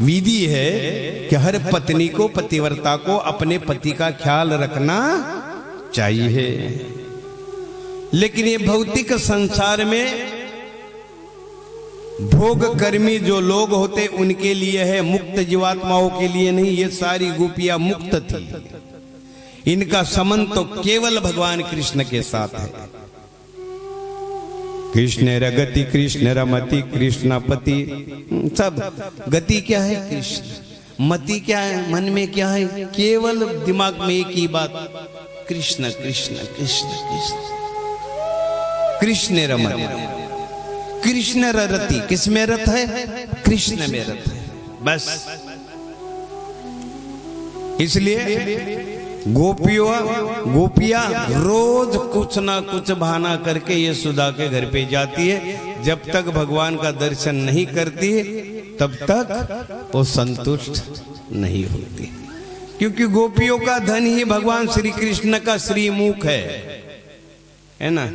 विधि है कि हर पत्नी को, पतिव्रता को अपने पति का ख्याल रखना चाहिए। लेकिन ये भौतिक संसार में भोग कर्मी जो लोग होते उनके लिए है, मुक्त जीवात्माओं के लिए नहीं। ये सारी गोपियां मुक्त थी, इनका संबंध तो केवल भगवान कृष्ण के साथ है। कृष्ण रगति, कृष्ण रमति, कृष्णपति, सब गति क्या है कृष्ण, मति क्या है, मन में क्या है, केवल दिमाग में एक ही बात, कृष्ण कृष्ण कृष्ण कृष्ण। कृष्ण रमति, कृष्ण रति, किस में रत है, कृष्ण में रत है, बस। इसलिए गोपियां रोज कुछ ना कुछ बहाना करके यशोदा के घर पे जाती है। जब तक भगवान का दर्शन नहीं करती तब तक वो संतुष्ट नहीं होती, क्योंकि गोपियों का धन ही भगवान श्री कृष्ण का श्रीमुख है ना।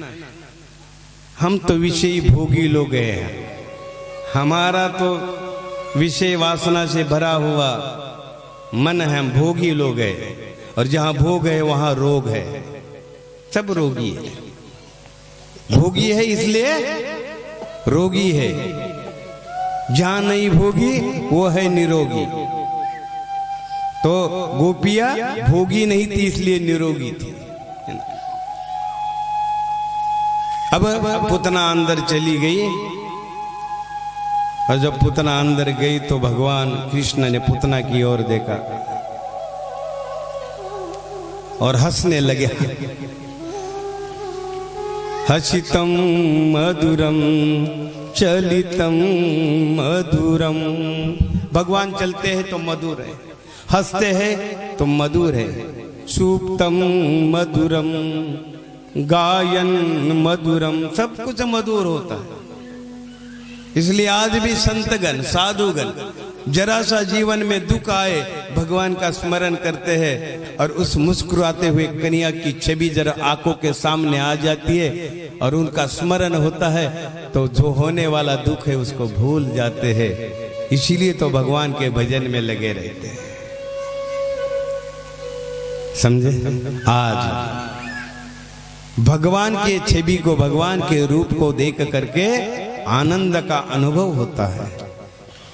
हम तो विषयी भोगी लोग हैं, हमारा तो विषय वासना से भरा हुआ मन है, हम भोगी लोग हैं। और जहां भोग है वहां रोग है, सब रोगी है। भोगी है इसलिए रोगी है, जहां नहीं भोगी वो है निरोगी। तो गोपियां भोगी नहीं थी इसलिए निरोगी थी। अब पुतना अंदर चली गई, और जब पुतना अंदर गई तो भगवान कृष्ण ने पुतना की ओर देखा और हंसने लगे। हसितम मधुरम चलितम मधुरम। भगवान चलते हैं तो मधुर है, हंसते हैं तो मधुर है। सूक्तम मधुरम, गायन मधुरम, सब कुछ मधुर होता है। इसलिए आज भी संतगण, साधुगण जरा सा जीवन में दुख आए भगवान का स्मरण करते हैं, और उस मुस्कुराते हुए कन्या की छवि जरा आंखों के सामने आ जाती है और उनका स्मरण होता है, तो जो होने वाला दुख है उसको भूल जाते हैं। इसीलिए तो भगवान के भजन में लगे रहते हैं, समझे। आज भगवान के छवि को, भगवान के रूप को देख करके आनंद का अनुभव होता है।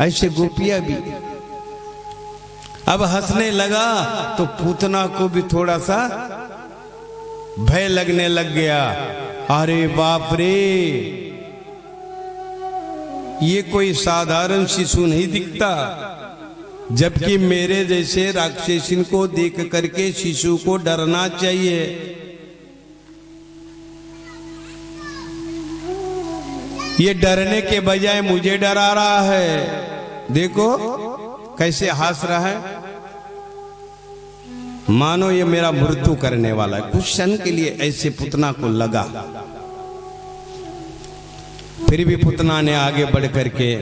ऐसे गोपियां भी अब हंसने लगा तो पूतना को भी थोड़ा सा भय लगने लग गया। अरे बाप रे, ये कोई साधारण शिशु नहीं दिखता, जबकि मेरे जैसे राक्षसीन को देख करके शिशु को डरना चाहिए। ये डरने के बजाय मुझे डरा रहा है। देखो कैसे हंस रहा है, मानो ये मेरा मृत्यु करने वाला है। कुछ क्षण के लिए ऐसे पुतना को लगा, फिर भी पुतना ने आगे बढ़ करके,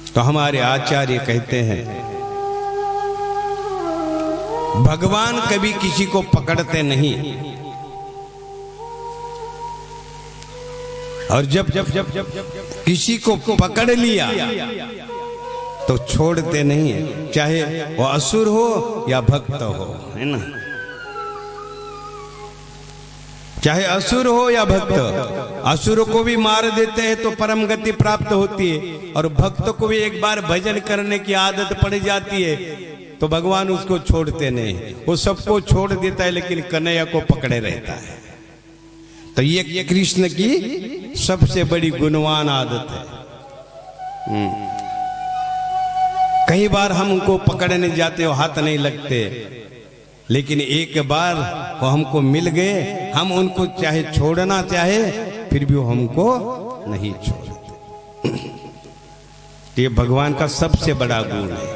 तो हमारे आचार्य कहते हैं भगवान कभी किसी को पकड़ते नहीं, और जब किसी को पकड़ लिया तो छोड़ते नहीं है, चाहे वो असुर हो या भक्त हो, है ना। चाहे असुर हो या भक्त, असुर को भी मार देते हैं तो परम गति प्राप्त होती है, और भक्त को भी एक बार भजन करने की आदत पड़ जाती है तो भगवान उसको छोड़ते नहीं। वो सबको छोड़ देता है लेकिन कन्हैया को पकड़े रहता है। तो ये कृष्ण की सबसे बड़ी गुणवान आदत है। कई बार हम उनको पकड़ने जाते हो, हाथ नहीं लगते, लेकिन एक बार वो हमको मिल गए, हम उनको चाहे छोड़ना चाहे फिर भी वो हमको नहीं छोड़ते। ये भगवान का सबसे बड़ा गुण है,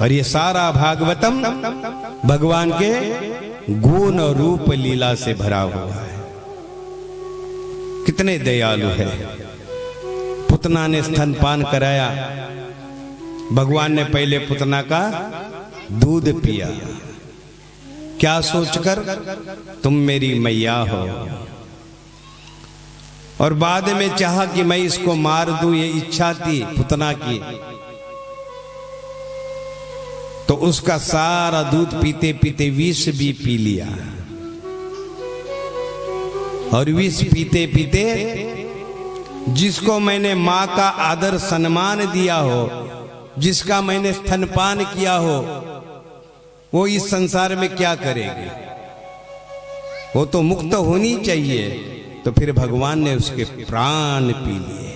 और ये सारा भागवतम भगवान के गुण और रूप लीला से भरा हुआ है। कितने दयालु है। पुतना ने स्तनपान कराया, भगवान ने पहले पुतना का दूध पिया, क्या सोचकर, तुम मेरी मैया हो। और बाद में चाहा कि मैं इसको मार दूं, ये इच्छा थी पुतना की, तो उसका सारा दूध पीते पीते विष भी पी लिया। और विष पीते पीते जिसको मैंने मां का आदर सम्मान दिया हो, जिसका मैंने स्तनपान किया हो, वो इस संसार में क्या करेगी? वो तो मुक्त होनी चाहिए। तो फिर भगवान ने उसके प्राण पी लिए।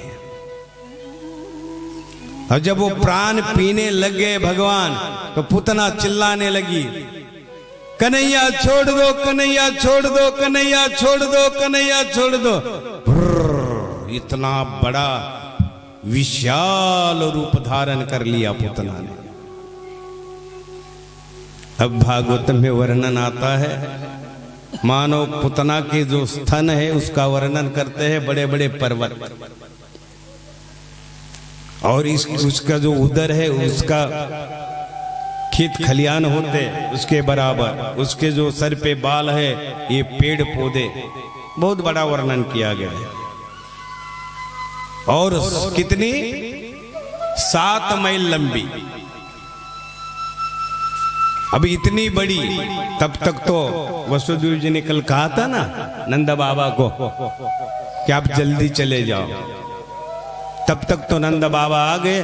और जब वो प्राण पीने लग गए भगवान, तो पुतना चिल्लाने लगी, कन्हैया छोड़ दो, कन्हैया छोड़ दो, कन्हैया छोड़ दो, कन्हैया छोड़ दो। इतना बड़ा विशाल रूप धारण कर लिया पुतना ने। अब भागवत में वर्णन आता है, मानो पुतना के जो स्तन है उसका वर्णन करते हैं बड़े बड़े पर्वत, और उसका जो उदर है उसका खेत खलियान होते उसके बराबर, उसके जो सर पे बाल है ये पेड़ पौधे, बहुत बड़ा वर्णन किया गया है। और कितनी 7 मील लंबी। अभी इतनी बड़ी, तब तक तो वसुदेव जी ने कल कहा था ना नंद बाबा को कि आप जल्दी चले जाओ। तब तक तो नंद बाबा आ गए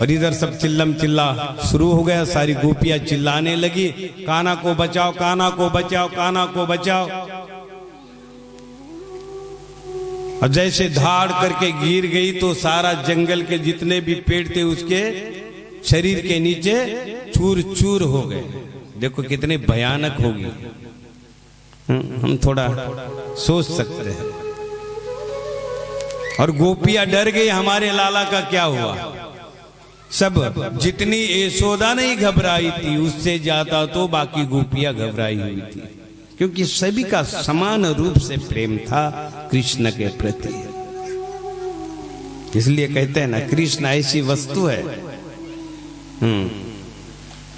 और इधर सब चिल्लम चिल्ला शुरू हो गया। सारी गोपियां चिल्लाने लगी, कान्हा को बचाओ, कान्हा को बचाओ, कान्हा को बचाओ। और जैसे धाड़ करके गिर गई तो सारा जंगल के जितने भी पेड़ थे उसके शरीर के नीचे चूर चूर हो गए। देखो कितने भयानक होगी, हम थोड़ा सोच सकते हैं। और गोपियां डर गई, हमारे लाला का क्या हुआ। सब जितनी यशोदा नहीं घबराई थी उससे ज्यादा तो बाकी गोपियां घबराई हुई थी, क्योंकि सभी का समान रूप से प्रेम था कृष्ण के प्रति। इसलिए कहते हैं ना, कृष्ण ऐसी वस्तु है,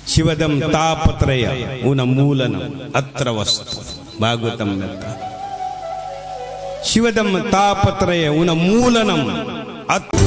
शिवदम तापत्रय उन्मूलनम अत्र वस्तु, भागवतम में था। शिवदम तापत्रय उन्मूलनम अत्र